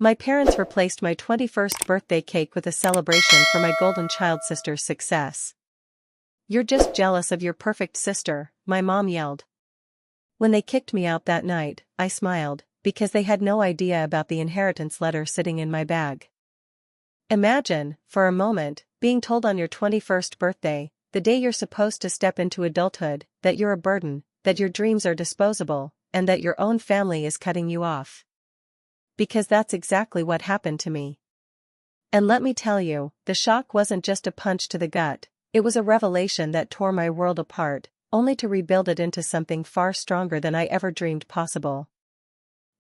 My parents replaced my 21st birthday cake with a celebration for my golden child sister's success. "You're just jealous of your perfect sister," my mom yelled. When they kicked me out that night, I smiled, because they had no idea about the inheritance letter sitting in my bag. Imagine, for a moment, being told on your 21st birthday, the day you're supposed to step into adulthood, that you're a burden, that your dreams are disposable, and that your own family is cutting you off. Because that's exactly what happened to me. And let me tell you, the shock wasn't just a punch to the gut, it was a revelation that tore my world apart, only to rebuild it into something far stronger than I ever dreamed possible.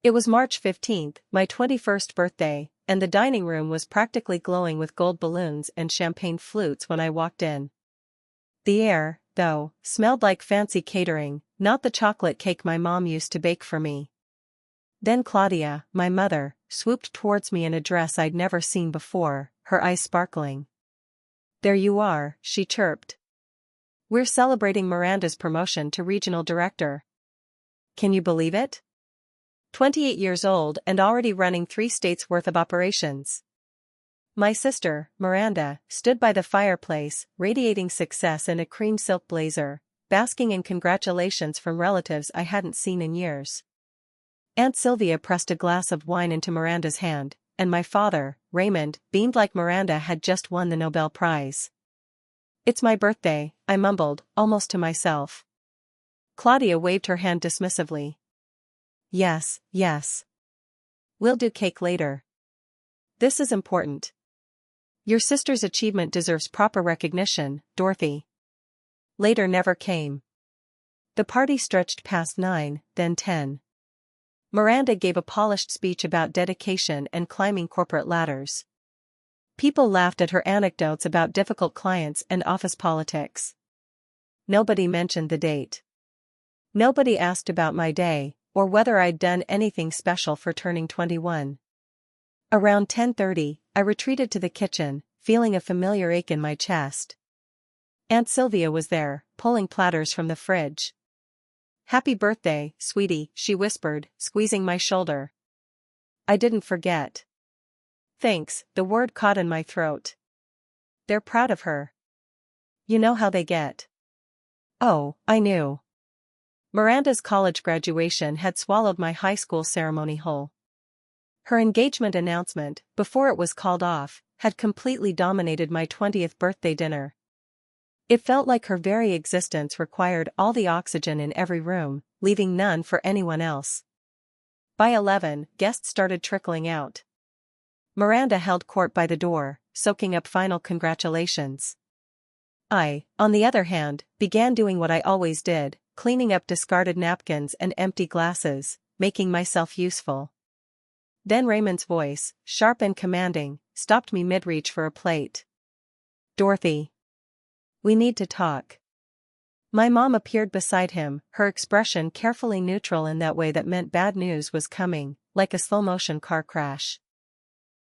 It was March 15th, my 21st birthday, and the dining room was practically glowing with gold balloons and champagne flutes when I walked in. The air, though, smelled like fancy catering, not the chocolate cake my mom used to bake for me. Then Claudia, my mother, swooped towards me in a dress I'd never seen before, her eyes sparkling. "There you are," she chirped. "We're celebrating Miranda's promotion to regional director. Can you believe it? 28 years old and already running 3 states' worth of operations." My sister, Miranda, stood by the fireplace, radiating success in a cream silk blazer, basking in congratulations from relatives I hadn't seen in years. Aunt Sylvia pressed a glass of wine into Miranda's hand, and my father, Raymond, beamed like Miranda had just won the Nobel Prize. "It's my birthday," I mumbled, almost to myself. Claudia waved her hand dismissively. Yes. We'll do cake later. This is important. Your sister's achievement deserves proper recognition, Dorothy." Later never came. The party stretched past 9, then 10. Miranda gave a polished speech about dedication and climbing corporate ladders. People laughed at her anecdotes about difficult clients and office politics. Nobody mentioned the date. Nobody asked about my day, or whether I'd done anything special for turning 21. Around 10:30, I retreated to the kitchen, feeling a familiar ache in my chest. Aunt Sylvia was there, pulling platters from the fridge. "Happy birthday, sweetie," she whispered, squeezing my shoulder. I didn't forget. "Thanks," the word caught in my throat. "They're proud of her. You know how they get." Oh, I knew. Miranda's college graduation had swallowed my high school ceremony whole. Her engagement announcement, before it was called off, had completely dominated my 20th birthday dinner. It felt like her very existence required all the oxygen in every room, leaving none for anyone else. By 11, guests started trickling out. Miranda held court by the door, soaking up final congratulations. I, on the other hand, began doing what I always did, cleaning up discarded napkins and empty glasses, making myself useful. Then Raymond's voice, sharp and commanding, stopped me mid-reach for a plate. "Dorothy. We need to talk." My mom appeared beside him, her expression carefully neutral in that way that meant bad news was coming, like a slow-motion car crash.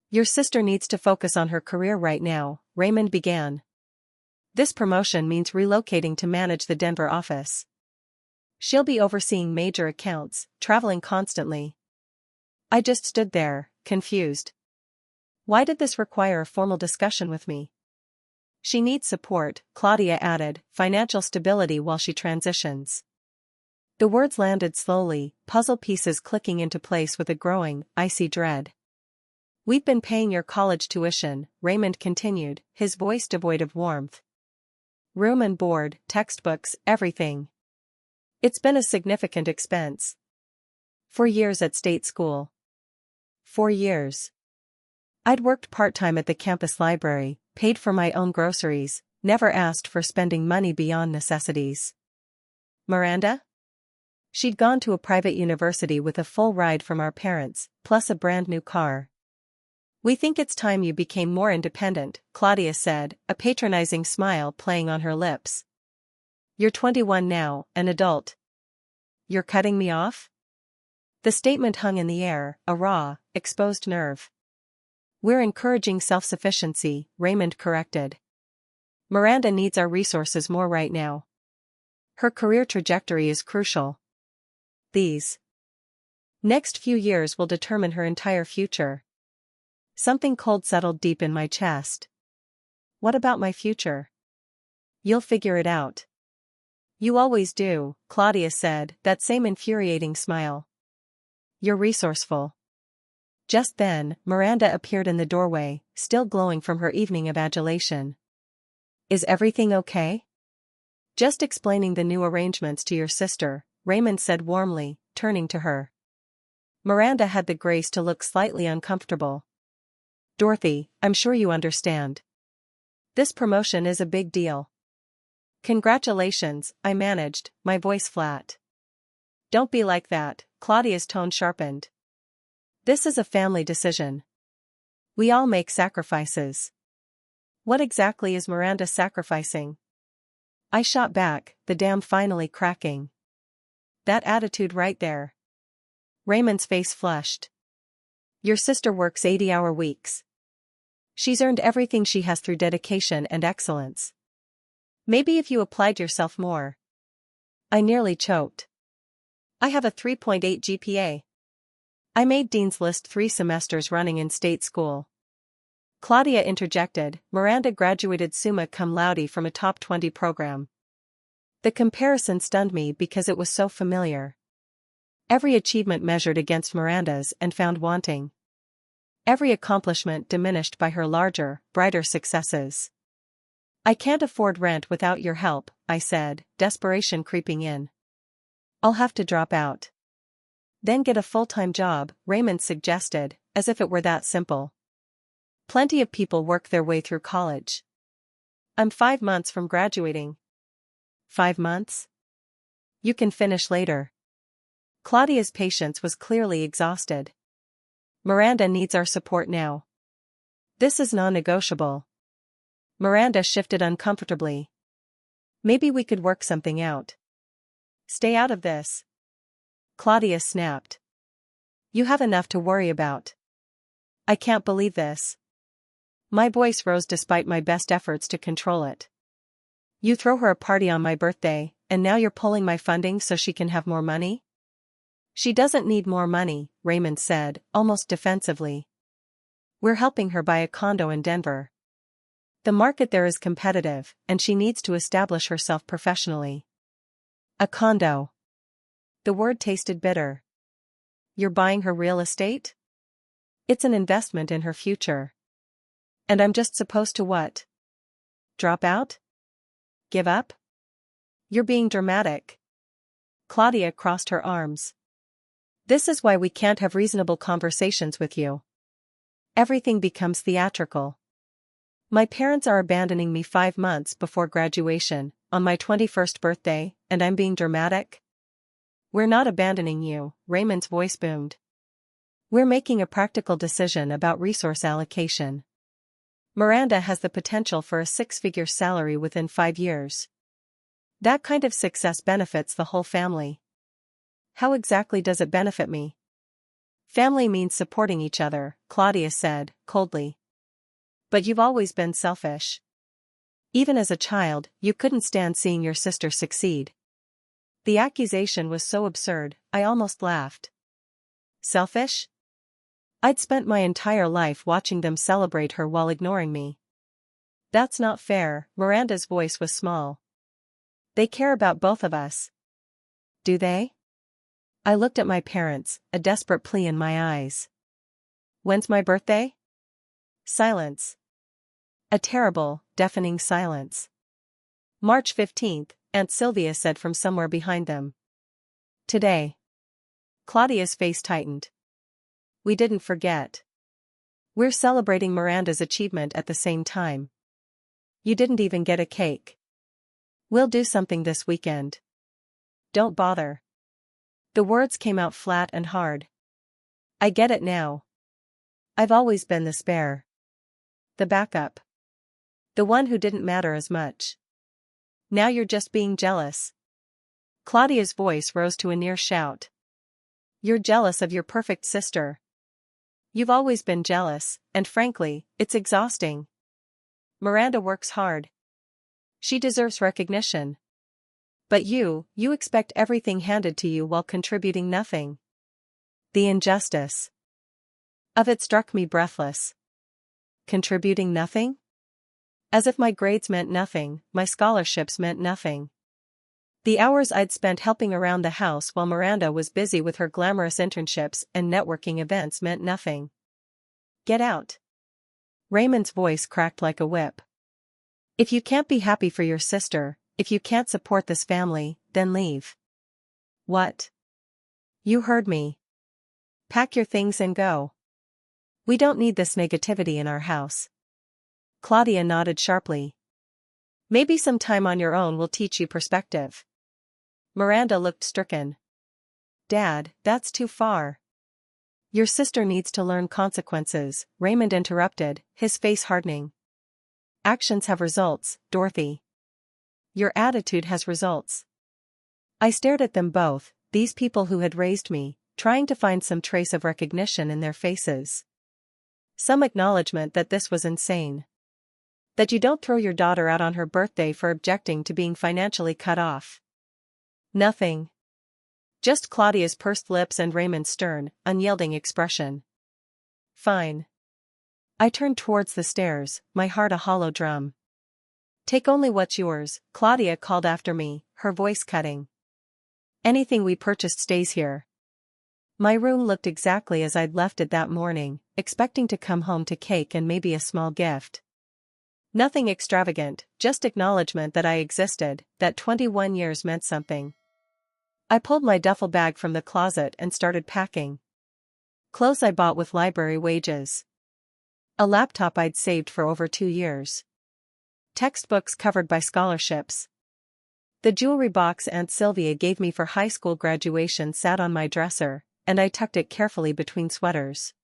"Your sister needs to focus on her career right now," Raymond began. "This promotion means relocating to manage the Denver office. She'll be overseeing major accounts, traveling constantly." I just stood there, confused. Why did this require a formal discussion with me? "She needs support," Claudia added, "financial stability while she transitions." The words landed slowly, puzzle pieces clicking into place with a growing, icy dread. "We've been paying your college tuition," Raymond continued, his voice devoid of warmth. "Room and board, textbooks, everything. It's been a significant expense. 4 years at state school. 4 years. I'd worked part-time at the campus library, paid for my own groceries, never asked for spending money beyond necessities. Miranda? She'd gone to a private university with a full ride from our parents, plus a brand new car. "We think it's time you became more independent," Claudia said, a patronizing smile playing on her lips. "You're 21 now, an adult. You're cutting me off?" The statement hung in the air, a raw, exposed nerve. "We're encouraging self-sufficiency," Raymond corrected. "Miranda needs our resources more right now. Her career trajectory is crucial. These next few years will determine her entire future." Something cold settled deep in my chest. What about my future? You'll figure it out. You always do, Claudia said, that same infuriating smile. You're resourceful. Just then, Miranda appeared in the doorway, still glowing from her evening of adulation. Is everything okay? Just explaining the new arrangements to your sister, Raymond said warmly, turning to her. Miranda had the grace to look slightly uncomfortable. Dorothy, I'm sure you understand. This promotion is a big deal. Congratulations, I managed, my voice flat. Don't be like that, Claudia's tone sharpened. This is a family decision. We all make sacrifices. What exactly is Miranda sacrificing? I shot back, the dam finally cracking. That attitude right there. Raymond's face flushed. Your sister works 80-hour weeks. She's earned everything she has through dedication and excellence. Maybe if you applied yourself more. I nearly choked. I have a 3.8 GPA. I made Dean's List 3 semesters running in state school. Claudia interjected, Miranda graduated summa cum laude from a top 20 program. The comparison stunned me because it was so familiar. Every achievement measured against Miranda's and found wanting. Every accomplishment diminished by her larger, brighter successes. I can't afford rent without your help, I said, desperation creeping in. I'll have to drop out. Then get a full-time job, Raymond suggested, as if it were that simple. Plenty of people work their way through college. I'm 5 months from graduating. 5 months? You can finish later. Claudia's patience was clearly exhausted. Miranda needs our support now. This is non-negotiable. Miranda shifted uncomfortably. Maybe we could work something out. Stay out of this. Claudia snapped. You have enough to worry about. I can't believe this. My voice rose despite my best efforts to control it. You throw her a party on my birthday, and now you're pulling my funding so she can have more money? She doesn't need more money, Raymond said, almost defensively. We're helping her buy a condo in Denver. The market there is competitive, and she needs to establish herself professionally. A condo. The word tasted bitter. You're buying her real estate? It's an investment in her future. And I'm just supposed to what? Drop out? Give up? You're being dramatic. Claudia crossed her arms. This is why we can't have reasonable conversations with you. Everything becomes theatrical. My parents are abandoning me 5 months before graduation, on my 21st birthday, and I'm being dramatic? We're not abandoning you, Raymond's voice boomed. We're making a practical decision about resource allocation. Miranda has the potential for a 6-figure salary within 5 years. That kind of success benefits the whole family. How exactly does it benefit me? Family means supporting each other, Claudia said, coldly. But you've always been selfish. Even as a child, you couldn't stand seeing your sister succeed. The accusation was so absurd, I almost laughed. Selfish? I'd spent my entire life watching them celebrate her while ignoring me. That's not fair, Miranda's voice was small. They care about both of us. Do they? I looked at my parents, a desperate plea in my eyes. When's my birthday? Silence. A terrible, deafening silence. March 15th, Aunt Sylvia said from somewhere behind them. Today. Claudia's face tightened. We didn't forget. We're celebrating Miranda's achievement at the same time. You didn't even get a cake. We'll do something this weekend. Don't bother. The words came out flat and hard. I get it now. I've always been the spare. The backup. The one who didn't matter as much. Now you're just being jealous. Claudia's voice rose to a near shout. You're jealous of your perfect sister. You've always been jealous, and frankly, it's exhausting. Miranda works hard. She deserves recognition. But you expect everything handed to you while contributing nothing. The injustice of it struck me breathless. contributing nothing? As if my grades meant nothing, my scholarships meant nothing. The hours I'd spent helping around the house while Miranda was busy with her glamorous internships and networking events meant nothing. Get out. Raymond's voice cracked like a whip. If you can't be happy for your sister, if you can't support this family, then leave. What? You heard me. Pack your things and go. We don't need this negativity in our house. Claudia nodded sharply. Maybe some time on your own will teach you perspective. Miranda looked stricken. Dad, that's too far. Your sister needs to learn consequences, Raymond interrupted, his face hardening. Actions have results, Dorothy. Your attitude has results. I stared at them both, these people who had raised me, trying to find some trace of recognition in their faces. Some acknowledgement that this was insane. That you don't throw your daughter out on her birthday for objecting to being financially cut off. Nothing. Just Claudia's pursed lips and Raymond's stern, unyielding expression. Fine. I turned towards the stairs, my heart a hollow drum. Take only what's yours, Claudia called after me, her voice cutting. Anything we purchased stays here. My room looked exactly as I'd left it that morning, expecting to come home to cake and maybe a small gift. Nothing extravagant, just acknowledgement that I existed, that 21 years meant something. I pulled my duffel bag from the closet and started packing. Clothes I bought with library wages. A laptop I'd saved for over 2 years. Textbooks covered by scholarships. The jewelry box Aunt Sylvia gave me for high school graduation sat on my dresser, and I tucked it carefully between sweaters.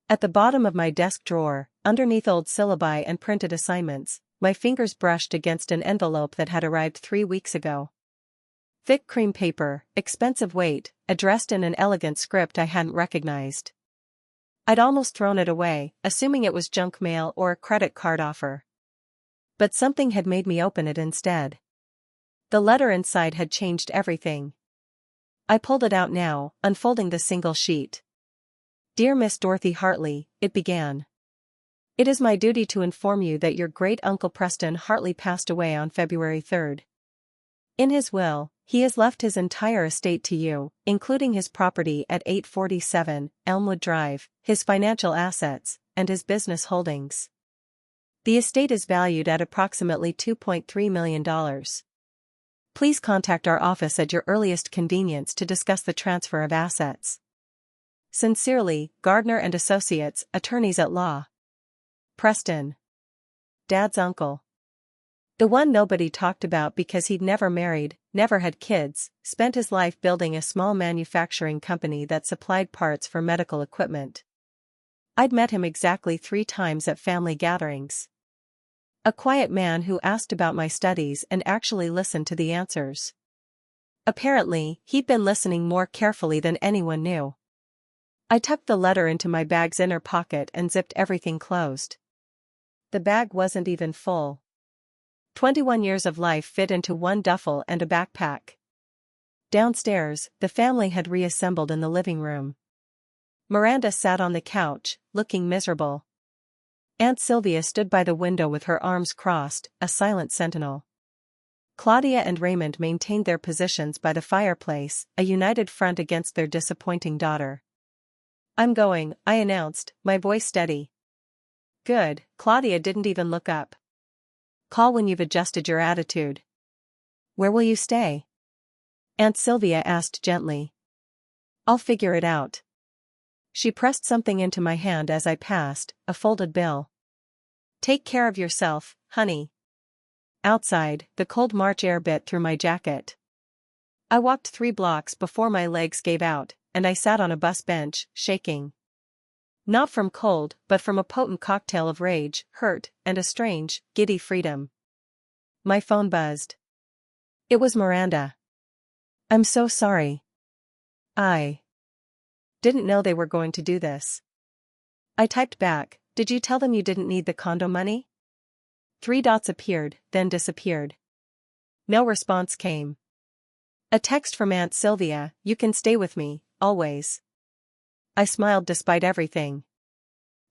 At the bottom of my desk drawer, underneath old syllabi and printed assignments, my fingers brushed against an envelope that had arrived 3 weeks ago. Thick cream paper, expensive weight, addressed in an elegant script I hadn't recognized. I'd almost thrown it away, assuming it was junk mail or a credit card offer. But something had made me open it instead. The letter inside had changed everything. I pulled it out now, unfolding the single sheet. Dear Miss Dorothy Hartley, it began. It is my duty to inform you that your great-uncle Preston Hartley passed away on February 3rd. In his will, he has left his entire estate to you, including his property at 847 Elmwood Drive, his financial assets, and his business holdings. The estate is valued at approximately $2.3 million. Please contact our office at your earliest convenience to discuss the transfer of assets. Sincerely, Gardner and Associates, Attorneys at Law. Preston. Dad's uncle. The one nobody talked about because he'd never married, never had kids, spent his life building a small manufacturing company that supplied parts for medical equipment. I'd met him exactly 3 times at family gatherings. A quiet man who asked about my studies and actually listened to the answers. Apparently, he'd been listening more carefully than anyone knew. I tucked the letter into my bag's inner pocket and zipped everything closed. The bag wasn't even full. 21 years of life fit into one duffel and a backpack. Downstairs, the family had reassembled in the living room. Miranda sat on the couch, looking miserable. Aunt Sylvia stood by the window with her arms crossed, a silent sentinel. Claudia and Raymond maintained their positions by the fireplace, a united front against their disappointing daughter. I'm going, I announced, my voice steady. Good, Claudia didn't even look up. Call when you've adjusted your attitude. Where will you stay? Aunt Sylvia asked gently. I'll figure it out. She pressed something into my hand as I passed, a folded bill. Take care of yourself, honey. Outside, the cold March air bit through my jacket. I walked 3 blocks before my legs gave out, and I sat on a bus bench, shaking. Not from cold, but from a potent cocktail of rage, hurt, and a strange, giddy freedom. My phone buzzed. It was Miranda. I'm so sorry. I didn't know they were going to do this. I typed back, did you tell them you didn't need the condo money? 3 dots appeared, then disappeared. No response came. A text from Aunt Sylvia, you can stay with me, always. I smiled despite everything.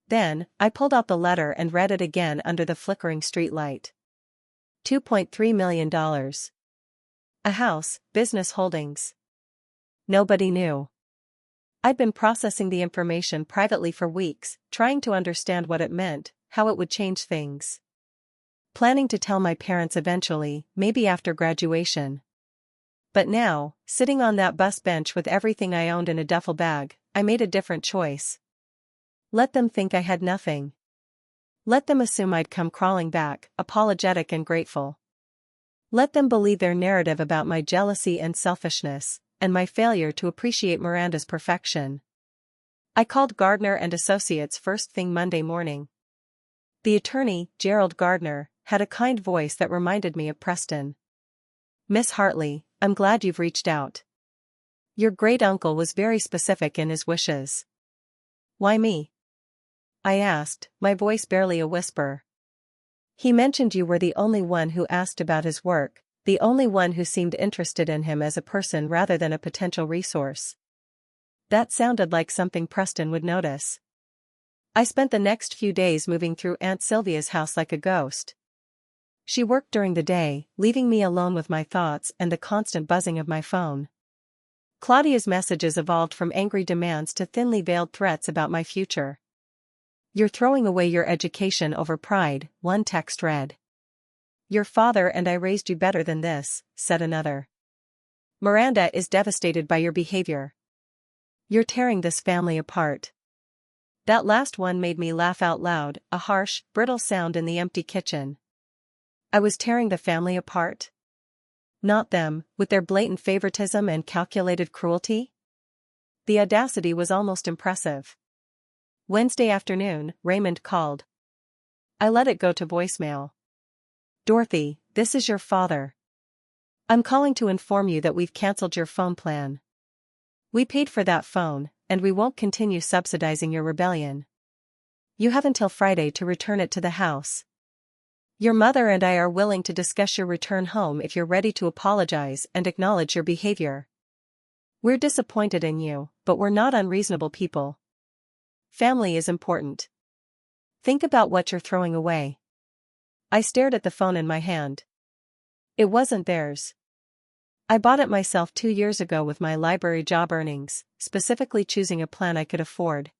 Then, I pulled out the letter and read it again under the flickering streetlight. $2.3 million. A house, business holdings. Nobody knew. I'd been processing the information privately for weeks, trying to understand what it meant, how it would change things. Planning to tell my parents eventually, maybe after graduation. But now, sitting on that bus bench with everything I owned in a duffel bag, I made a different choice. Let them think I had nothing. Let them assume I'd come crawling back, apologetic and grateful. Let them believe their narrative about my jealousy and selfishness, and my failure to appreciate Miranda's perfection. I called Gardner and Associates first thing Monday morning. The attorney, Gerald Gardner, had a kind voice that reminded me of Preston. "Miss Hartley, I'm glad you've reached out. Your great-uncle was very specific in his wishes." "Why me?" I asked, my voice barely a whisper. "He mentioned you were the only one who asked about his work, the only one who seemed interested in him as a person rather than a potential resource." That sounded like something Preston would notice. I spent the next few days moving through Aunt Sylvia's house like a ghost. She worked during the day, leaving me alone with my thoughts and the constant buzzing of my phone. Claudia's messages evolved from angry demands to thinly veiled threats about my future. "You're throwing away your education over pride," one text read. "Your father and I raised you better than this," said another. "Miranda is devastated by your behavior. You're tearing this family apart." That last one made me laugh out loud, a harsh, brittle sound in the empty kitchen. I was tearing the family apart? Not them, with their blatant favoritism and calculated cruelty? The audacity was almost impressive. Wednesday afternoon, Raymond called. I let it go to voicemail. "Dorothy, this is your father. I'm calling to inform you that we've canceled your phone plan. We paid for that phone, and we won't continue subsidizing your rebellion. You have until Friday to return it to the house. Your mother and I are willing to discuss your return home if you're ready to apologize and acknowledge your behavior. We're disappointed in you, but we're not unreasonable people. Family is important. Think about what you're throwing away." I stared at the phone in my hand. It wasn't theirs. I bought it myself 2 years ago with my library job earnings, specifically choosing a plan I could afford.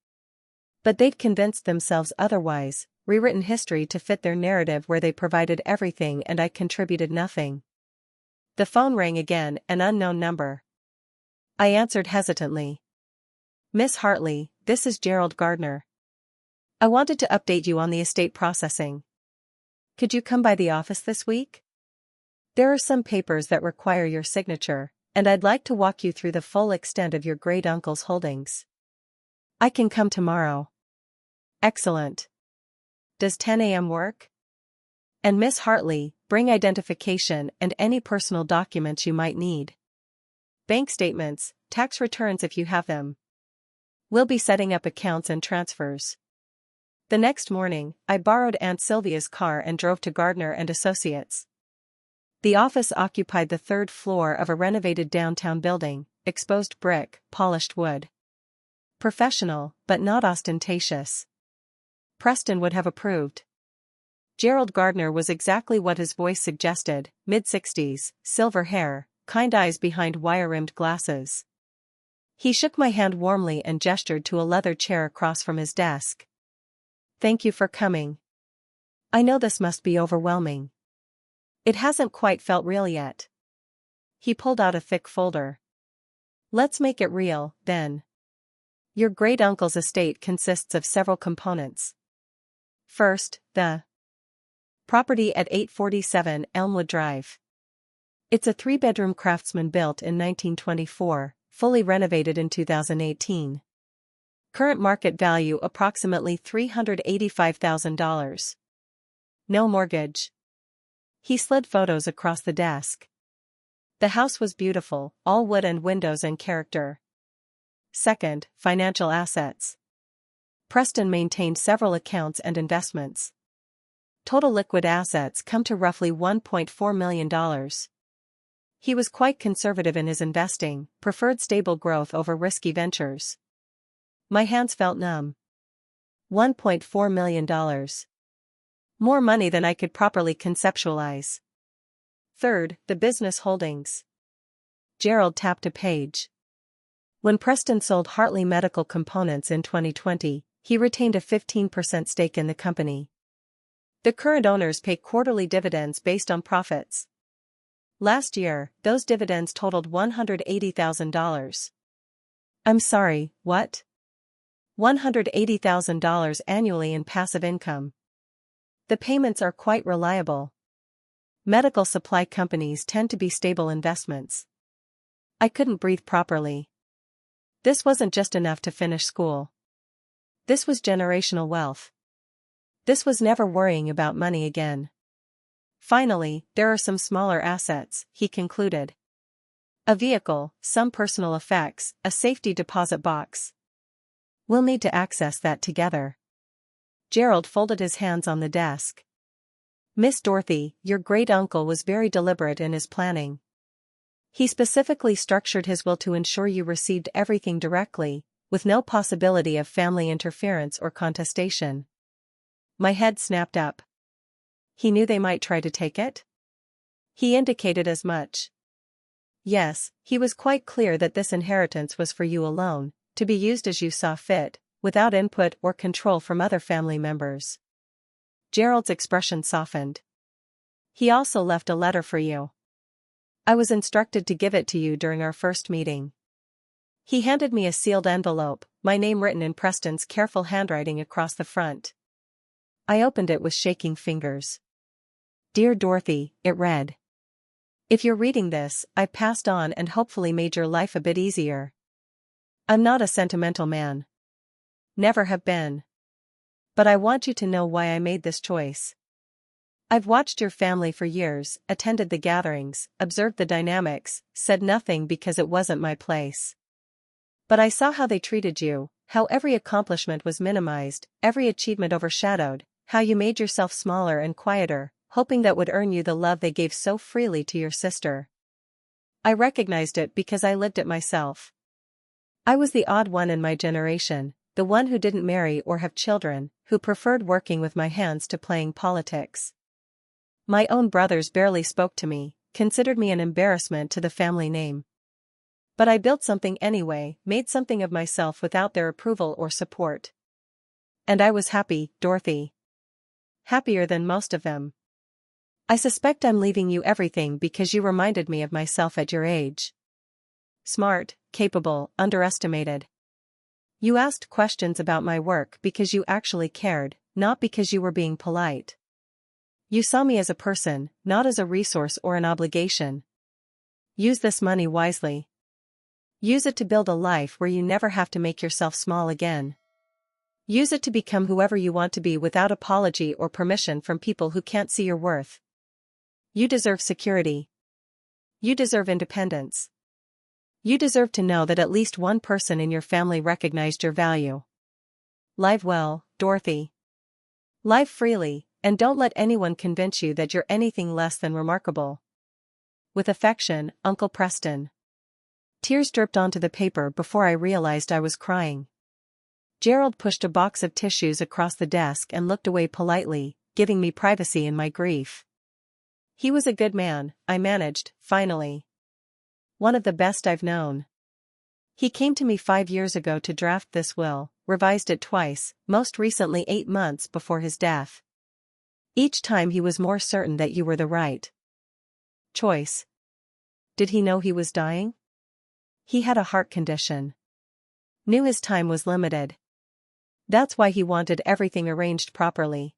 But they'd convinced themselves otherwise, rewritten history to fit their narrative where they provided everything and I contributed nothing. The phone rang again, an unknown number. I answered hesitantly. "Miss Hartley, this is Gerald Gardner. I wanted to update you on the estate processing. Could you come by the office this week? There are some papers that require your signature, and I'd like to walk you through the full extent of your great-uncle's holdings." "I can come tomorrow." "Excellent. Does 10 a.m. work? And Miss Hartley, bring identification and any personal documents you might need. Bank statements, tax returns if you have them. We'll be setting up accounts and transfers." The next morning, I borrowed Aunt Sylvia's car and drove to Gardner and Associates. The office occupied the 3rd floor of a renovated downtown building, exposed brick, polished wood. Professional, but not ostentatious. Preston would have approved. Gerald Gardner was exactly what his voice suggested, mid-60s, silver hair, kind eyes behind wire-rimmed glasses. He shook my hand warmly and gestured to a leather chair across from his desk. "Thank you for coming. I know this must be overwhelming. It hasn't quite felt real yet." He pulled out a thick folder. "Let's make it real, then. Your great-uncle's estate consists of several components. First, the property at 847 Elmwood Drive. It's a 3-bedroom Craftsman built in 1924, fully renovated in 2018. Current market value approximately $385,000. No mortgage." He slid photos across the desk. The house was beautiful, all wood and windows and character. Second, financial assets. Preston maintained several accounts and investments. Total liquid assets come to roughly $1.4 million. He was quite conservative in his investing, preferred stable growth over risky ventures. My hands felt numb. $1.4 million. More money than I could properly conceptualize. Third, the business holdings. Gerald tapped a page. When Preston sold Hartley Medical Components in 2020, he retained a 15% stake in the company. The current owners pay quarterly dividends based on profits. Last year, those dividends totaled $180,000. I'm sorry, what? $180,000 annually in passive income. The payments are quite reliable. Medical supply companies tend to be stable investments. I couldn't breathe properly. This wasn't just enough to finish school. This was generational wealth. This was never worrying about money again. Finally, there are some smaller assets, he concluded. A vehicle, some personal effects, a safety deposit box. We'll need to access that together. Gerald folded his hands on the desk. Miss Dorothy, your great-uncle was very deliberate in his planning. He specifically structured his will to ensure you received everything directly, with no possibility of family interference or contestation. My head snapped up. He knew they might try to take it? He indicated as much. Yes, he was quite clear that this inheritance was for you alone, to be used as you saw fit, without input or control from other family members. Gerald's expression softened. He also left a letter for you. I was instructed to give it to you during our first meeting. He handed me a sealed envelope, my name written in Preston's careful handwriting across the front. I opened it with shaking fingers. Dear Dorothy, it read. If you're reading this, I've passed on and hopefully made your life a bit easier. I'm not a sentimental man. Never have been. But I want you to know why I made this choice. I've watched your family for years, attended the gatherings, observed the dynamics, said nothing because it wasn't my place. But I saw how they treated you, how every accomplishment was minimized, every achievement overshadowed, how you made yourself smaller and quieter, hoping that would earn you the love they gave so freely to your sister. I recognized it because I lived it myself. I was the odd one in my generation, the one who didn't marry or have children, who preferred working with my hands to playing politics. My own brothers barely spoke to me, considered me an embarrassment to the family name. But I built something anyway, made something of myself without their approval or support. And I was happy, Dorothy. Happier than most of them. I suspect I'm leaving you everything because you reminded me of myself at your age. Smart, capable, underestimated. You asked questions about my work because you actually cared, not because you were being polite. You saw me as a person, not as a resource or an obligation. Use this money wisely. Use it to build a life where you never have to make yourself small again. Use it to become whoever you want to be without apology or permission from people who can't see your worth. You deserve security. You deserve independence. You deserve to know that at least one person in your family recognized your value. Live well, Dorothy. Live freely, and don't let anyone convince you that you're anything less than remarkable. With affection, Uncle Preston. Tears dripped onto the paper before I realized I was crying. Gerald pushed a box of tissues across the desk and looked away politely, giving me privacy in my grief. He was a good man, I managed, finally. One of the best I've known. He came to me 5 years ago to draft this will, revised it twice, most recently 8 months before his death. Each time he was more certain that you were the right choice. Did he know he was dying? He had a heart condition. Knew his time was limited. That's why he wanted everything arranged properly.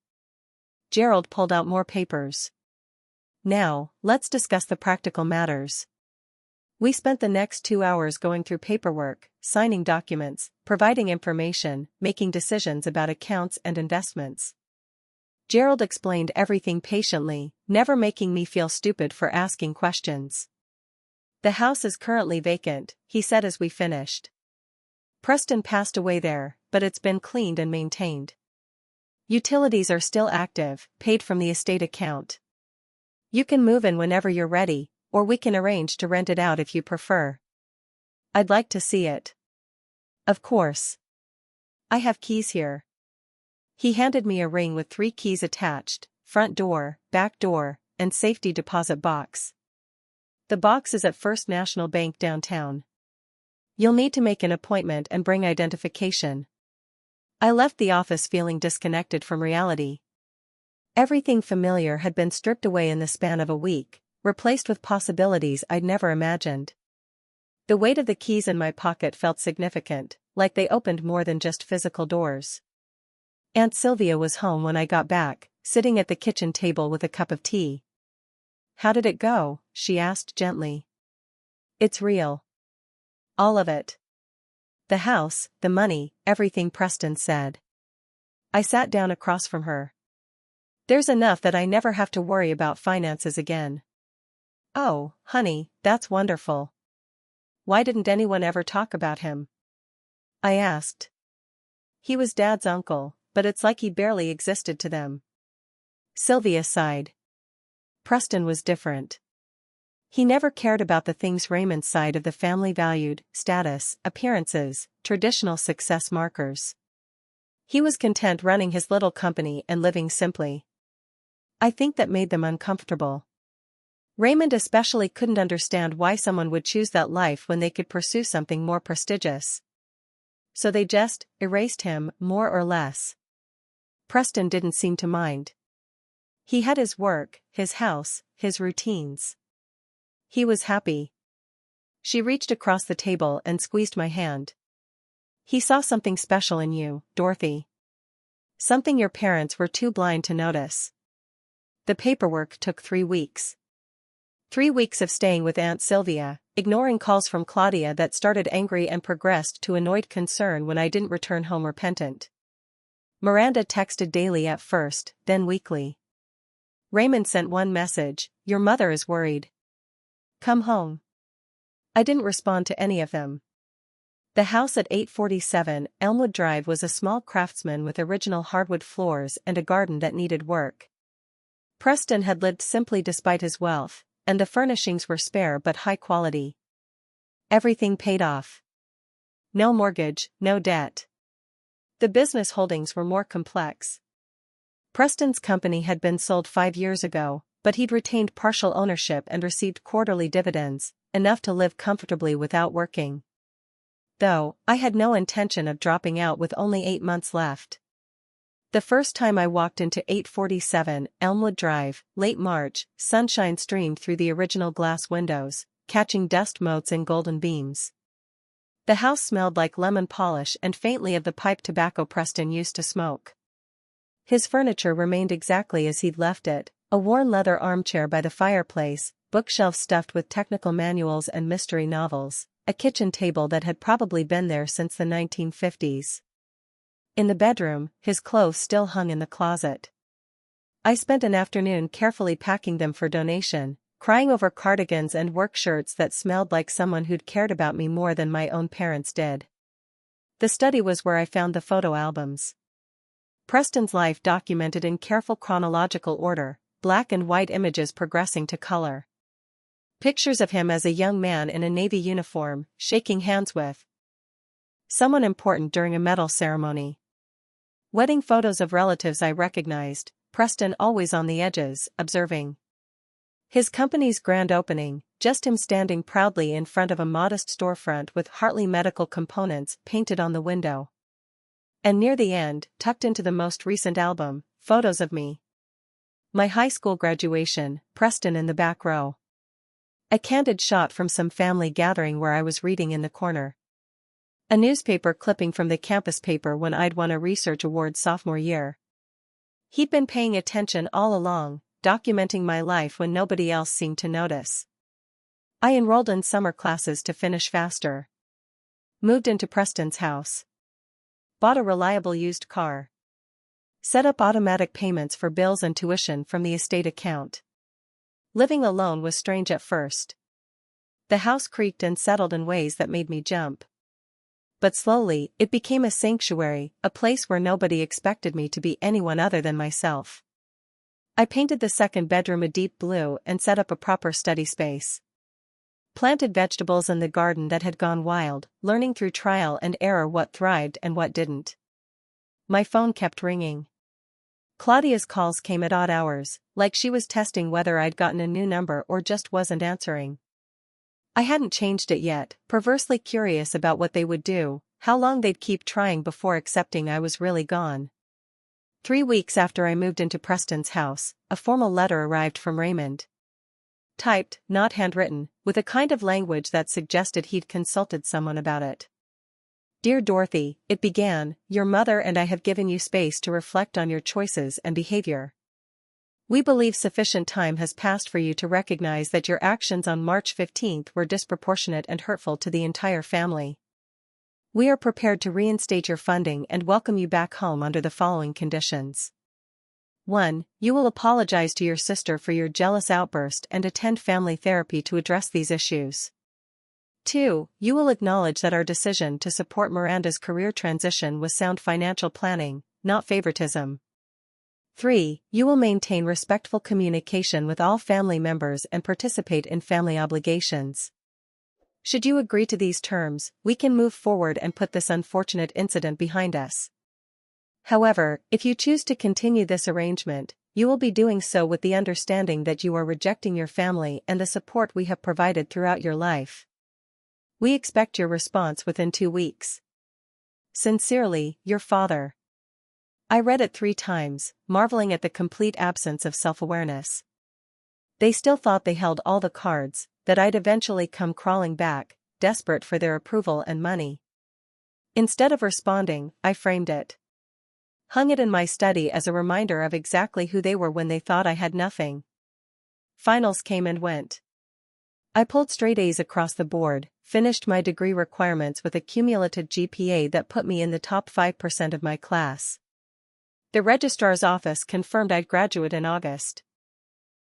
Gerald pulled out more papers. Now, let's discuss the practical matters. We spent the next 2 hours going through paperwork, signing documents, providing information, making decisions about accounts and investments. Gerald explained everything patiently, never making me feel stupid for asking questions. The house is currently vacant, he said as we finished. Preston passed away there, but it's been cleaned and maintained. Utilities are still active, paid from the estate account. You can move in whenever you're ready, or we can arrange to rent it out if you prefer. I'd like to see it. Of course. I have keys here. He handed me a ring with 3 keys attached: front door, back door, and safety deposit box. The box is at First National Bank downtown. You'll need to make an appointment and bring identification. I left the office feeling disconnected from reality. Everything familiar had been stripped away in the span of a week, replaced with possibilities I'd never imagined. The weight of the keys in my pocket felt significant, like they opened more than just physical doors. Aunt Sylvia was home when I got back, sitting at the kitchen table with a cup of tea. "How did it go?" she asked gently. "It's real. All of it. The house, the money, everything," Preston said. I sat down across from her. "There's enough that I never have to worry about finances again." "Oh, honey, that's wonderful. Why didn't anyone ever talk about him?" I asked. "He was Dad's uncle, but it's like he barely existed to them." Sylvia sighed. Preston was different. He never cared about the things Raymond's side of the family valued: status, appearances, traditional success markers. He was content running his little company and living simply. I think that made them uncomfortable. Raymond especially couldn't understand why someone would choose that life when they could pursue something more prestigious. So they just erased him, more or less. Preston didn't seem to mind. He had his work, his house, his routines. He was happy. She reached across the table and squeezed my hand. "He saw something special in you, Dorothy. Something your parents were too blind to notice." The paperwork took 3 weeks. 3 weeks of staying with Aunt Sylvia, ignoring calls from Claudia that started angry and progressed to annoyed concern when I didn't return home repentant. Miranda texted daily at first, then weekly. Raymond sent one message: "Your mother is worried. Come home." I didn't respond to any of them. The house at 847 Elmwood Drive was a small craftsman with original hardwood floors and a garden that needed work. Preston had lived simply despite his wealth, and the furnishings were spare but high quality. Everything paid off. No mortgage, no debt. The business holdings were more complex. Preston's company had been sold 5 years ago, but he'd retained partial ownership and received quarterly dividends, enough to live comfortably without working. Though, I had no intention of dropping out with only 8 months left. The first time I walked into 847 Elmwood Drive, late March, sunshine streamed through the original glass windows, catching dust motes and golden beams. The house smelled like lemon polish and faintly of the pipe tobacco Preston used to smoke. His furniture remained exactly as he'd left it: a worn leather armchair by the fireplace, bookshelves stuffed with technical manuals and mystery novels, a kitchen table that had probably been there since the 1950s. In the bedroom, his clothes still hung in the closet. I spent an afternoon carefully packing them for donation, crying over cardigans and work shirts that smelled like someone who'd cared about me more than my own parents did. The study was where I found the photo albums. Preston's life documented in careful chronological order, black and white images progressing to color. Pictures of him as a young man in a Navy uniform, shaking hands with someone important during a medal ceremony. Wedding photos of relatives I recognized, Preston always on the edges, observing. His company's grand opening, just him standing proudly in front of a modest storefront with Hartley Medical Components painted on the window. And near the end, tucked into the most recent album, photos of me. My high school graduation, Preston in the back row. A candid shot from some family gathering where I was reading in the corner. A newspaper clipping from the campus paper when I'd won a research award sophomore year. He'd been paying attention all along, documenting my life when nobody else seemed to notice. I enrolled in summer classes to finish faster. Moved into Preston's house. Bought a reliable used car. Set up automatic payments for bills and tuition from the estate account. Living alone was strange at first. The house creaked and settled in ways that made me jump. But slowly, it became a sanctuary, a place where nobody expected me to be anyone other than myself. I painted the second bedroom a deep blue and set up a proper study space. Planted vegetables in the garden that had gone wild, learning through trial and error what thrived and what didn't. My phone kept ringing. Claudia's calls came at odd hours, like she was testing whether I'd gotten a new number or just wasn't answering. I hadn't changed it yet, perversely curious about what they would do, how long they'd keep trying before accepting I was really gone. 3 weeks after I moved into Preston's house, a formal letter arrived from Raymond. Typed, not handwritten, with a kind of language that suggested he'd consulted someone about it. Dear Dorothy, it began, your mother and I have given you space to reflect on your choices and behavior. We believe sufficient time has passed for you to recognize that your actions on March 15th were disproportionate and hurtful to the entire family. We are prepared to reinstate your funding and welcome you back home under the following conditions. 1. You will apologize to your sister for your jealous outburst and attend family therapy to address these issues. 2. You will acknowledge that our decision to support Miranda's career transition was sound financial planning, not favoritism. 3. You will maintain respectful communication with all family members and participate in family obligations. Should you agree to these terms, we can move forward and put this unfortunate incident behind us. However, if you choose to continue this arrangement, you will be doing so with the understanding that you are rejecting your family and the support we have provided throughout your life. We expect your response within 2 weeks. Sincerely, your father. I read it 3 times, marveling at the complete absence of self-awareness. They still thought they held all the cards, that I'd eventually come crawling back, desperate for their approval and money. Instead of responding, I framed it. Hung it in my study as a reminder of exactly who they were when they thought I had nothing. Finals came and went. I pulled straight A's across the board, finished my degree requirements with a cumulative GPA that put me in the top 5% of my class. The registrar's office confirmed I'd graduate in August.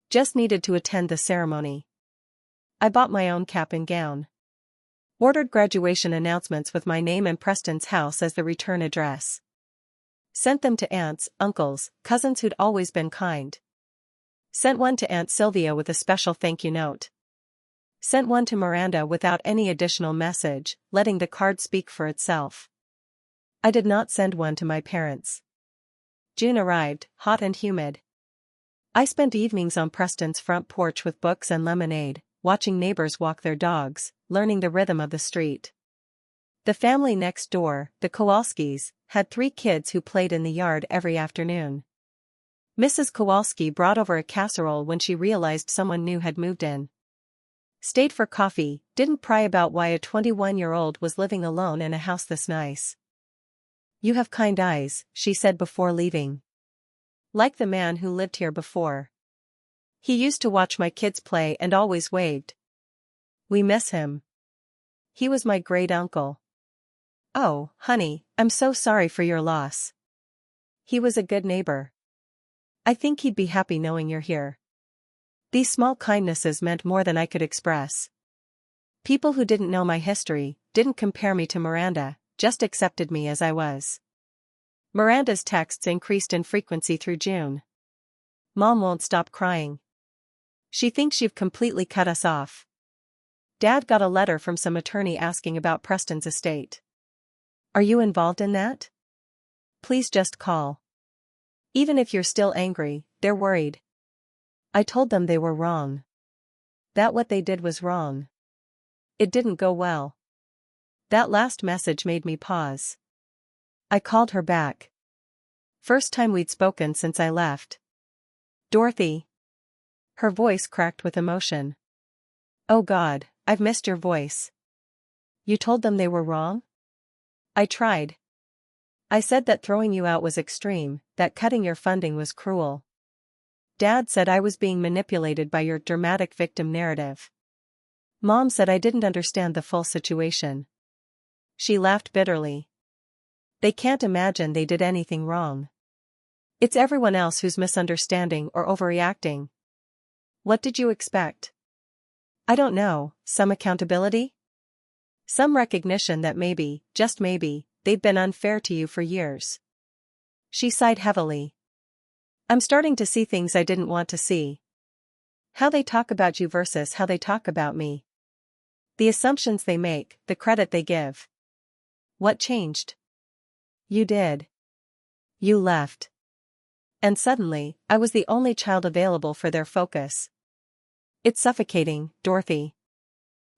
Just needed to attend the ceremony. I bought my own cap and gown. Ordered graduation announcements with my name and Preston's house as the return address. Sent them to aunts, uncles, cousins who'd always been kind. Sent one to Aunt Sylvia with a special thank you note. Sent one to Miranda without any additional message, letting the card speak for itself. I did not send one to my parents. June arrived, hot and humid. I spent evenings on Preston's front porch with books and lemonade, watching neighbors walk their dogs, learning the rhythm of the street. The family next door, the Kowalskis, had 3 kids who played in the yard every afternoon. Mrs. Kowalski brought over a casserole when she realized someone new had moved in. Stayed for coffee, didn't pry about why a 21-year-old was living alone in a house this nice. You have kind eyes, she said before leaving. Like the man who lived here before. He used to watch my kids play and always waved. We miss him. He was my great uncle. Oh, honey, I'm so sorry for your loss. He was a good neighbor. I think he'd be happy knowing you're here. These small kindnesses meant more than I could express. People who didn't know my history, didn't compare me to Miranda, just accepted me as I was. Miranda's texts increased in frequency through June. Mom won't stop crying. She thinks you've completely cut us off. Dad got a letter from some attorney asking about Preston's estate. Are you involved in that? Please just call. Even if you're still angry, they're worried. I told them they were wrong. That what they did was wrong. It didn't go well. That last message made me pause. I called her back. First time we'd spoken since I left. Dorothy. Her voice cracked with emotion. Oh God, I've missed your voice. You told them they were wrong? I tried. I said that throwing you out was extreme, that cutting your funding was cruel. Dad said I was being manipulated by your dramatic victim narrative. Mom said I didn't understand the full situation. She laughed bitterly. They can't imagine they did anything wrong. It's everyone else who's misunderstanding or overreacting. What did you expect? I don't know, some accountability? Some recognition that maybe, just maybe, they've been unfair to you for years. She sighed heavily. I'm starting to see things I didn't want to see. How they talk about you versus how they talk about me. The assumptions they make, the credit they give. What changed? You did. You left. And suddenly, I was the only child available for their focus. It's suffocating, Dorothy.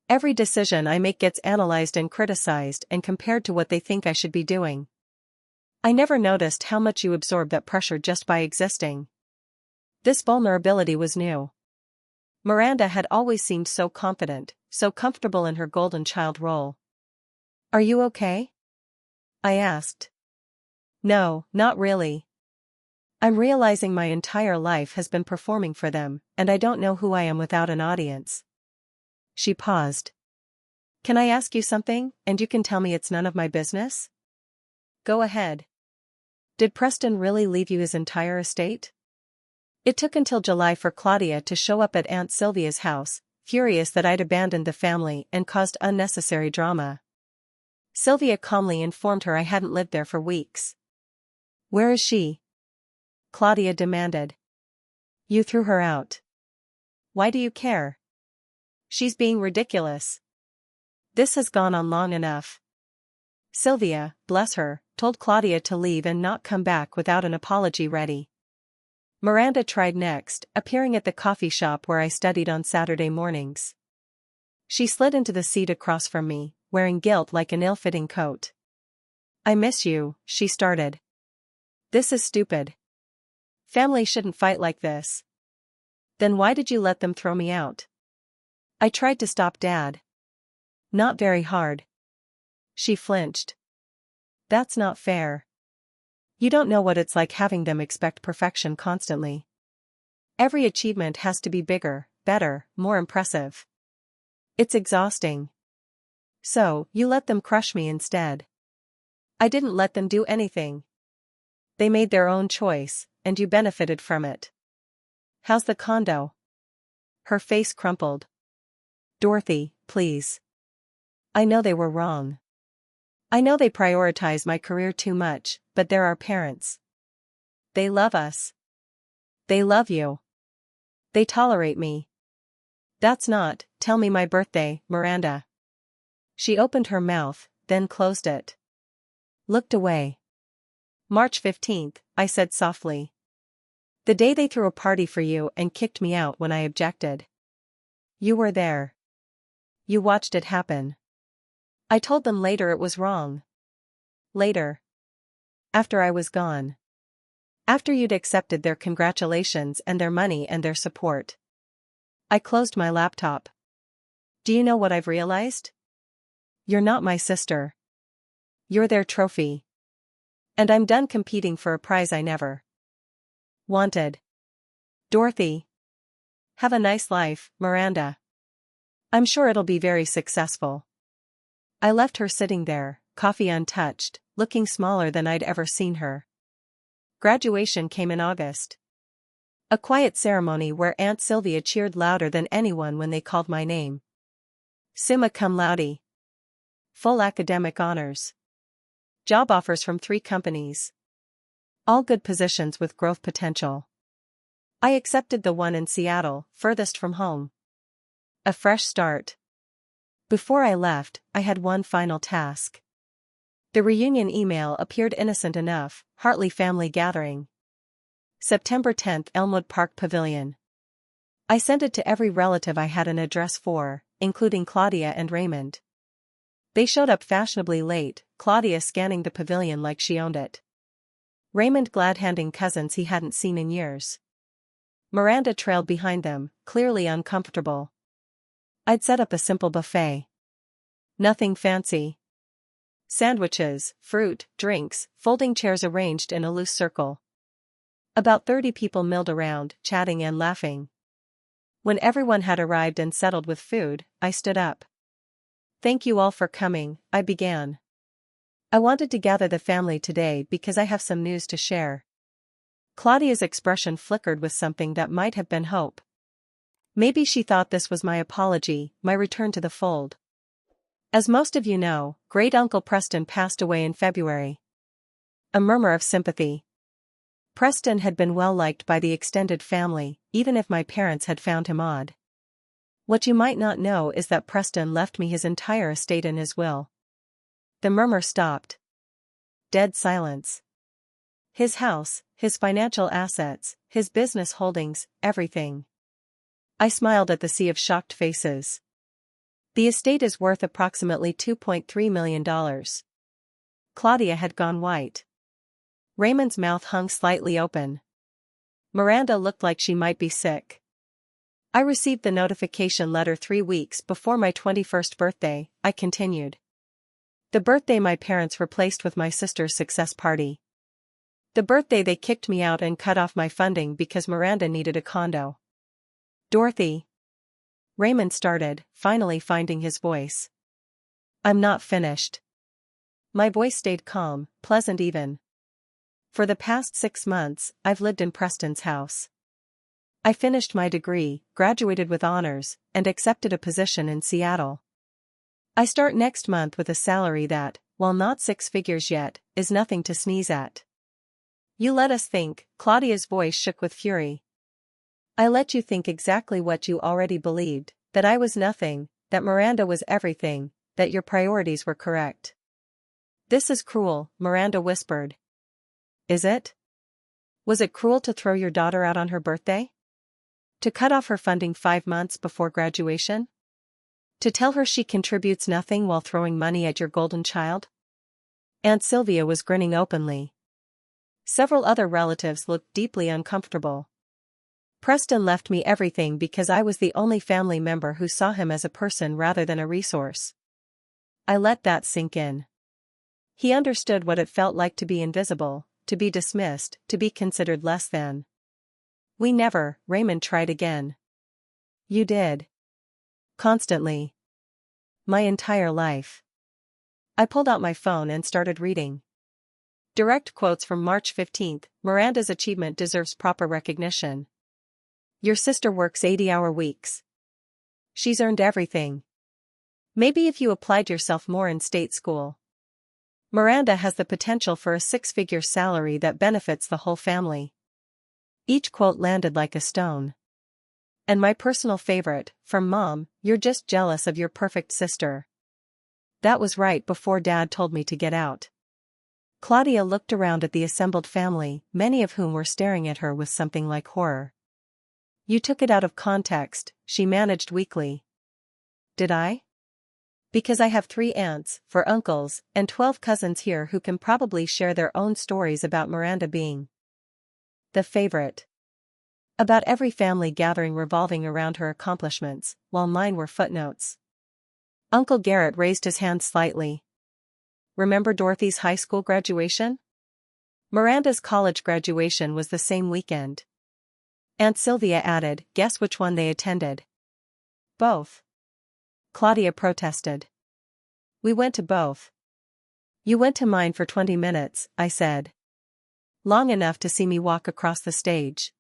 Every decision I make gets analyzed and criticized and compared to what they think I should be doing. I never noticed how much you absorb that pressure just by existing. This vulnerability was new. Miranda had always seemed so confident, so comfortable in her golden child role. Are you okay? I asked. No, not really. I'm realizing my entire life has been performing for them, and I don't know who I am without an audience. She paused. Can I ask you something, and you can tell me it's none of my business? Go ahead. Did Preston really leave you his entire estate? It took until July for Claudia to show up at Aunt Sylvia's house, furious that I'd abandoned the family and caused unnecessary drama. Sylvia calmly informed her I hadn't lived there for weeks. Where is she? Claudia demanded. You threw her out. Why do you care? She's being ridiculous. This has gone on long enough. Sylvia, bless her, told Claudia to leave and not come back without an apology ready. Miranda tried next, appearing at the coffee shop where I studied on Saturday mornings. She slid into the seat across from me, wearing guilt like an ill-fitting coat. I miss you, she started. This is stupid. Family shouldn't fight like this. Then why did you let them throw me out? I tried to stop Dad. Not very hard. She flinched. That's not fair. You don't know what it's like having them expect perfection constantly. Every achievement has to be bigger, better, more impressive. It's exhausting. So, you let them crush me instead. I didn't let them do anything. They made their own choice, and you benefited from it. How's the condo? Her face crumpled. Dorothy, please. I know they were wrong. I know they prioritize my career too much, but they're our parents. They love us. They love you. They tolerate me. That's not, tell me my birthday, Miranda. She opened her mouth, then closed it. Looked away. March 15th, I said softly. The day they threw a party for you and kicked me out when I objected. You were there. You watched it happen. I told them later it was wrong. Later. After I was gone. After you'd accepted their congratulations and their money and their support. I closed my laptop. Do you know what I've realized? You're not my sister. You're their trophy. And I'm done competing for a prize I never wanted. Dorothy. Have a nice life, Miranda. I'm sure it'll be very successful. I left her sitting there, coffee untouched, looking smaller than I'd ever seen her. Graduation came in August. A quiet ceremony where Aunt Sylvia cheered louder than anyone when they called my name. Summa cum laude. Full academic honors. Job offers from 3 companies. All good positions with growth potential. I accepted the one in Seattle, furthest from home. A fresh start. Before I left, I had one final task. The reunion email appeared innocent enough, Hartley family gathering. September 10th, Elmwood Park Pavilion. I sent it to every relative I had an address for, including Claudia and Raymond. They showed up fashionably late, Claudia scanning the pavilion like she owned it. Raymond glad-handing cousins he hadn't seen in years. Miranda trailed behind them, clearly uncomfortable. I'd set up a simple buffet. Nothing fancy. Sandwiches, fruit, drinks, folding chairs arranged in a loose circle. About 30 people milled around, chatting and laughing. When everyone had arrived and settled with food, I stood up. Thank you all for coming, I began. I wanted to gather the family today because I have some news to share. Claudia's expression flickered with something that might have been hope. Maybe she thought this was my apology, my return to the fold. As most of you know, Great-Uncle Preston passed away in February. A murmur of sympathy. Preston had been well liked by the extended family, even if my parents had found him odd. What you might not know is that Preston left me his entire estate in his will. The murmur stopped. Dead silence. His house, his financial assets, his business holdings, everything. I smiled at the sea of shocked faces. The estate is worth approximately $2.3 million. Claudia had gone white. Raymond's mouth hung slightly open. Miranda looked like she might be sick. I received the notification letter 3 weeks before my 21st birthday, I continued. The birthday my parents replaced with my sister's success party. The birthday they kicked me out and cut off my funding because Miranda needed a condo. Dorothy. Raymond started, finally finding his voice. I'm not finished. My voice stayed calm, pleasant even. For the past 6 months, I've lived in Preston's house. I finished my degree, graduated with honors, and accepted a position in Seattle. I start next month with a salary that, while not 6 figures yet, is nothing to sneeze at. You let us think, Claudia's voice shook with fury. I let you think exactly what you already believed, that I was nothing, that Miranda was everything, that your priorities were correct. This is cruel, Miranda whispered. Is it? Was it cruel to throw your daughter out on her birthday? To cut off her funding 5 months before graduation? To tell her she contributes nothing while throwing money at your golden child? Aunt Sylvia was grinning openly. Several other relatives looked deeply uncomfortable. Preston left me everything because I was the only family member who saw him as a person rather than a resource. I let that sink in. He understood what it felt like to be invisible, to be dismissed, to be considered less than. We never, Raymond tried again. You did. Constantly. My entire life. I pulled out my phone and started reading. Direct quotes from March 15th, Miranda's achievement deserves proper recognition. Your sister works 80-hour weeks. She's earned everything. Maybe if you applied yourself more in state school. Miranda has the potential for a 6-figure salary that benefits the whole family. Each quote landed like a stone. And my personal favorite, from Mom, you're just jealous of your perfect sister. That was right before Dad told me to get out. Claudia looked around at the assembled family, many of whom were staring at her with something like horror. You took it out of context, she managed weakly. Did I? Because I have 3 aunts, 4 uncles, and 12 cousins here who can probably share their own stories about Miranda being the favorite. About every family gathering revolving around her accomplishments, while mine were footnotes. Uncle Garrett raised his hand slightly. Remember Dorothy's high school graduation? Miranda's college graduation was the same weekend. Aunt Sylvia added, guess which one they attended? Both. Claudia protested. We went to both. You went to mine for 20 minutes, I said. Long enough to see me walk across the stage.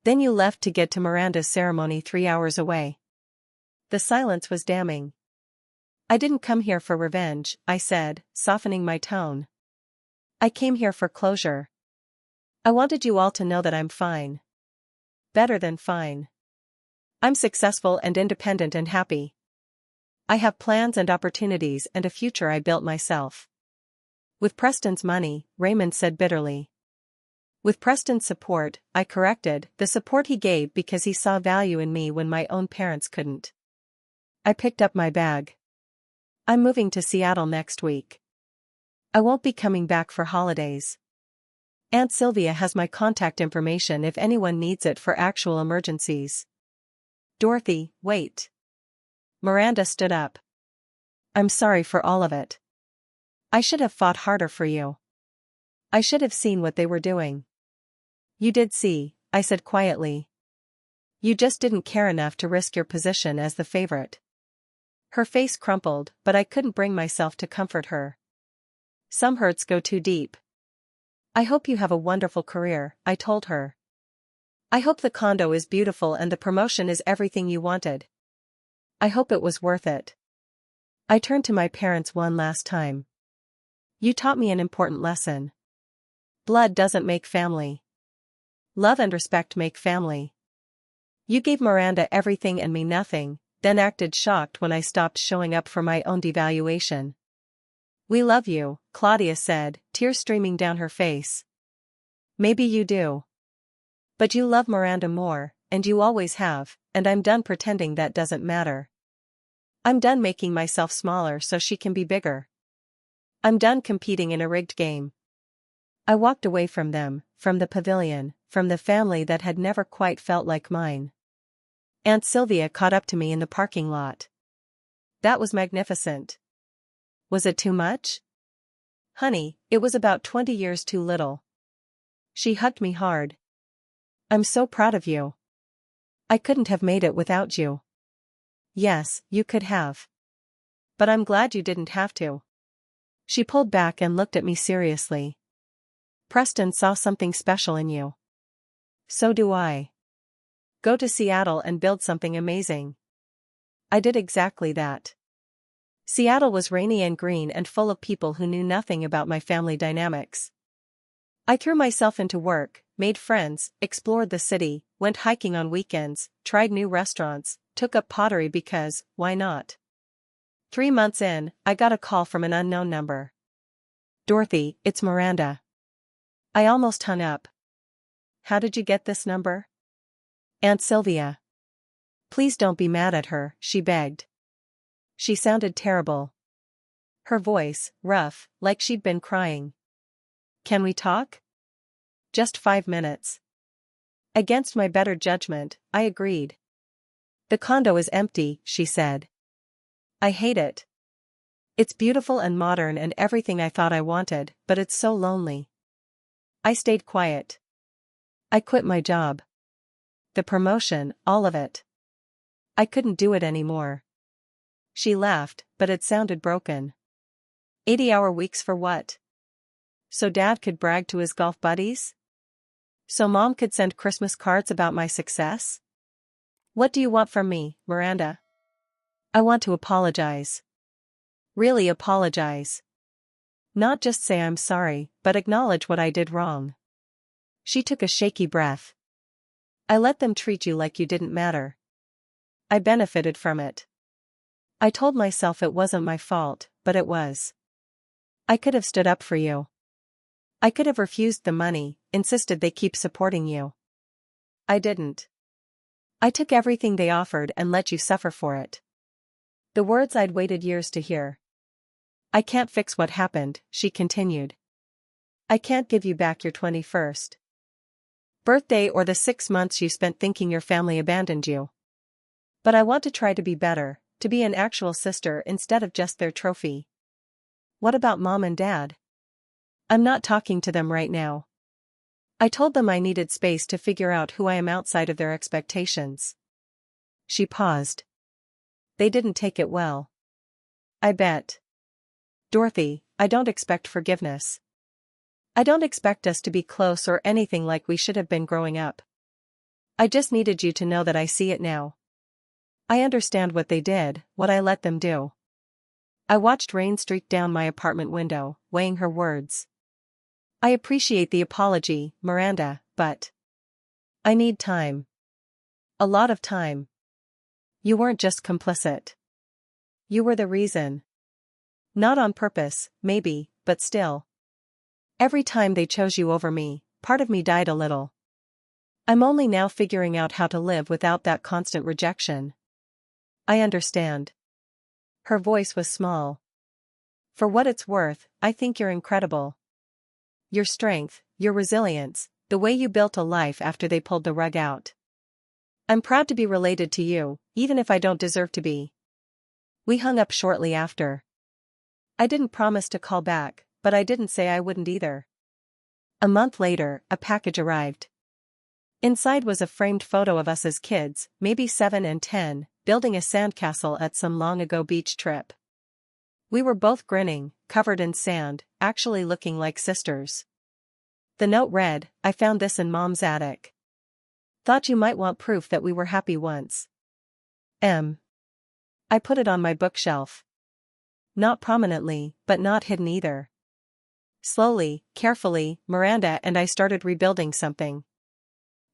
Then you left to get to Miranda's ceremony 3 hours away. The silence was damning. I didn't come here for revenge, I said, softening my tone. I came here for closure. I wanted you all to know that I'm fine. Better than fine. I'm successful and independent and happy. I have plans and opportunities and a future I built myself. With Preston's money, Raymond said bitterly. With Preston's support, I corrected, the support he gave because he saw value in me when my own parents couldn't. I picked up my bag. I'm moving to Seattle next week. I won't be coming back for holidays. Aunt Sylvia has my contact information if anyone needs it for actual emergencies. Dorothy, wait. Miranda stood up. I'm sorry for all of it. I should have fought harder for you. I should have seen what they were doing. You did see, I said quietly. You just didn't care enough to risk your position as the favorite. Her face crumpled, but I couldn't bring myself to comfort her. Some hurts go too deep. I hope you have a wonderful career, I told her. I hope the condo is beautiful and the promotion is everything you wanted. I hope it was worth it. I turned to my parents one last time. You taught me an important lesson. Blood doesn't make family. Love and respect make family. You gave Miranda everything and me nothing, then acted shocked when I stopped showing up for my own devaluation. We love you, Claudia said, tears streaming down her face. Maybe you do. But you love Miranda more, and you always have, and I'm done pretending that doesn't matter. I'm done making myself smaller so she can be bigger. I'm done competing in a rigged game. I walked away from them, from the pavilion, from the family that had never quite felt like mine. Aunt Sylvia caught up to me in the parking lot. That was magnificent. Was it too much? Honey, it was about 20 years too little. She hugged me hard. I'm so proud of you. I couldn't have made it without you. Yes, you could have. But I'm glad you didn't have to. She pulled back and looked at me seriously. Preston saw something special in you. So do I. Go to Seattle and build something amazing. I did exactly that. Seattle was rainy and green and full of people who knew nothing about my family dynamics. I threw myself into work, made friends, explored the city, went hiking on weekends, tried new restaurants, took up pottery because, why not? 3 months in, I got a call from an unknown number. Dorothy, it's Miranda. I almost hung up. How did you get this number? Aunt Sylvia. Please don't be mad at her, she begged. She sounded terrible. Her voice, rough, like she'd been crying. Can we talk? Just 5 minutes. Against my better judgment, I agreed. The condo is empty, she said. I hate it. It's beautiful and modern and everything I thought I wanted, but it's so lonely. I stayed quiet. I quit my job. The promotion, all of it. I couldn't do it anymore. She laughed, but it sounded broken. 80-hour weeks for what? So Dad could brag to his golf buddies? So Mom could send Christmas cards about my success? What do you want from me, Miranda? I want to apologize. Really apologize. Not just say I'm sorry, but acknowledge what I did wrong. She took a shaky breath. I let them treat you like you didn't matter. I benefited from it. I told myself it wasn't my fault, but it was. I could have stood up for you. I could have refused the money, insisted they keep supporting you. I didn't. I took everything they offered and let you suffer for it. The words I'd waited years to hear. I can't fix what happened, she continued. I can't give you back your 21st birthday or the 6 months you spent thinking your family abandoned you. But I want to try to be better, to be an actual sister instead of just their trophy. What about Mom and Dad? I'm not talking to them right now. I told them I needed space to figure out who I am outside of their expectations. She paused. They didn't take it well. I bet. Dorothy, I don't expect forgiveness. I don't expect us to be close or anything like we should have been growing up. I just needed you to know that I see it now. I understand what they did, what I let them do. I watched rain streak down my apartment window, weighing her words. I appreciate the apology, Miranda, but I need time. A lot of time. You weren't just complicit. You were the reason. Not on purpose, maybe, but still. Every time they chose you over me, part of me died a little. I'm only now figuring out how to live without that constant rejection. I understand. Her voice was small. For what it's worth, I think you're incredible. Your strength, your resilience, the way you built a life after they pulled the rug out. I'm proud to be related to you, even if I don't deserve to be. We hung up shortly after. I didn't promise to call back, but I didn't say I wouldn't either. A month later, a package arrived. Inside was a framed photo of us as kids, maybe 7 and 10, building a sandcastle at some long-ago beach trip. We were both grinning, covered in sand, actually looking like sisters. The note read, I found this in Mom's attic. Thought you might want proof that we were happy once. I put it on my bookshelf. Not prominently, but not hidden either. Slowly, carefully, Miranda and I started rebuilding something.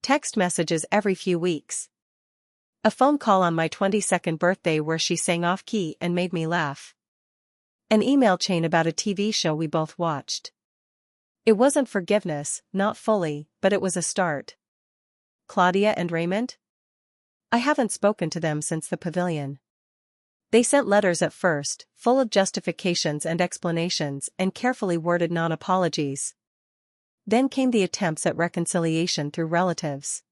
Text messages every few weeks. A phone call on my 22nd birthday where she sang off-key and made me laugh. An email chain about a TV show we both watched. It wasn't forgiveness, not fully, but it was a start. Claudia and Raymond? I haven't spoken to them since the pavilion. They sent letters at first, full of justifications and explanations and carefully worded non-apologies. Then came the attempts at reconciliation through relatives.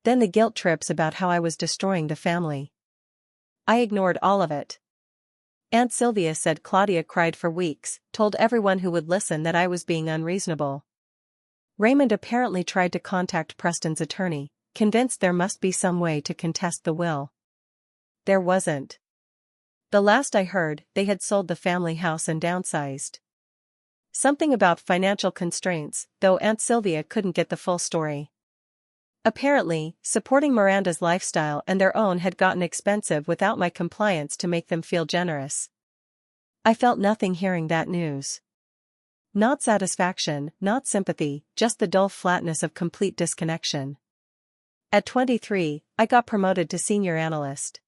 Then the guilt trips about how I was destroying the family. I ignored all of it. Aunt Sylvia said Claudia cried for weeks, told everyone who would listen that I was being unreasonable. Raymond apparently tried to contact Preston's attorney, convinced there must be some way to contest the will. There wasn't. The last I heard, they had sold the family house and downsized. Something about financial constraints, though Aunt Sylvia couldn't get the full story. Apparently, supporting Miranda's lifestyle and their own had gotten expensive without my compliance to make them feel generous. I felt nothing hearing that news. Not satisfaction, not sympathy, just the dull flatness of complete disconnection. At 23, I got promoted to senior analyst.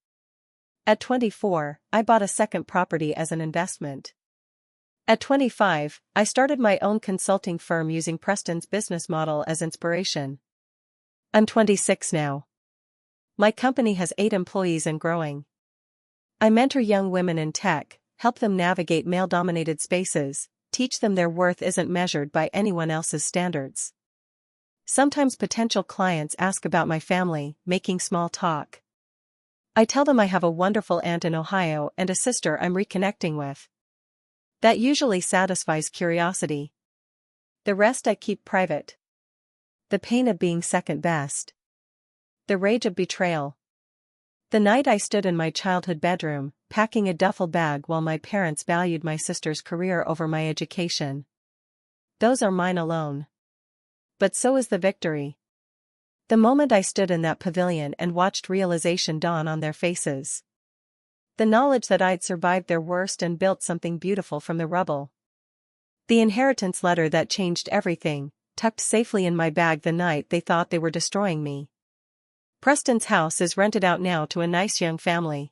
At 24, I bought a second property as an investment. At 25, I started my own consulting firm using Preston's business model as inspiration. I'm 26 now. My company has 8 employees and growing. I mentor young women in tech, help them navigate male-dominated spaces, teach them their worth isn't measured by anyone else's standards. Sometimes potential clients ask about my family, making small talk. I tell them I have a wonderful aunt in Ohio and a sister I'm reconnecting with. That usually satisfies curiosity. The rest I keep private. The pain of being second best. The rage of betrayal. The night I stood in my childhood bedroom, packing a duffel bag while my parents valued my sister's career over my education. Those are mine alone. But so is the victory. The moment I stood in that pavilion and watched realization dawn on their faces. The knowledge that I'd survived their worst and built something beautiful from the rubble. The inheritance letter that changed everything, tucked safely in my bag the night they thought they were destroying me. Preston's house is rented out now to a nice young family.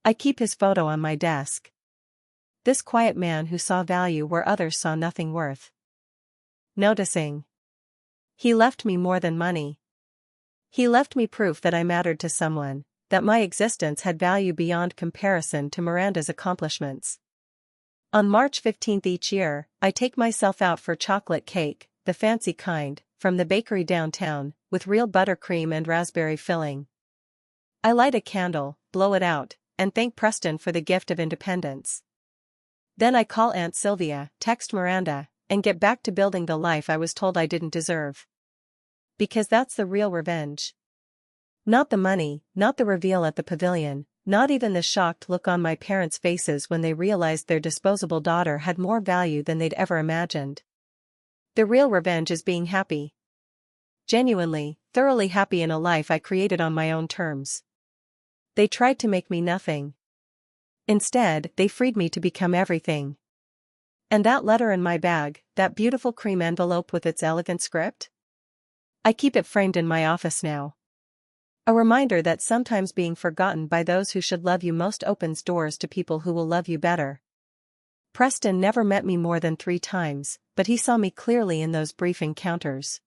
I keep his photo on my desk. This quiet man who saw value where others saw nothing worth noticing. He left me more than money. He left me proof that I mattered to someone, that my existence had value beyond comparison to Miranda's accomplishments. On March 15th each year, I take myself out for chocolate cake, the fancy kind, from the bakery downtown, with real buttercream and raspberry filling. I light a candle, blow it out, and thank Preston for the gift of independence. Then I call Aunt Sylvia, text Miranda, and get back to building the life I was told I didn't deserve. Because that's the real revenge. Not the money, not the reveal at the pavilion, not even the shocked look on my parents' faces when they realized their disposable daughter had more value than they'd ever imagined. The real revenge is being happy. Genuinely, thoroughly happy in a life I created on my own terms. They tried to make me nothing. Instead, they freed me to become everything. And that letter in my bag, that beautiful cream envelope with its elegant script? I keep it framed in my office now. A reminder that sometimes being forgotten by those who should love you most opens doors to people who will love you better. Preston never met me more than 3 times, but he saw me clearly in those brief encounters.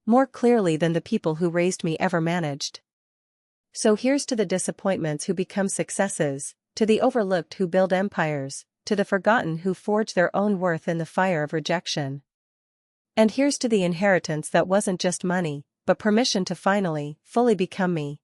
More clearly than the people who raised me ever managed. So here's to the disappointments who become successes, to the overlooked who build empires, to the forgotten who forge their own worth in the fire of rejection. And here's to the inheritance that wasn't just money, but permission to finally, fully become me.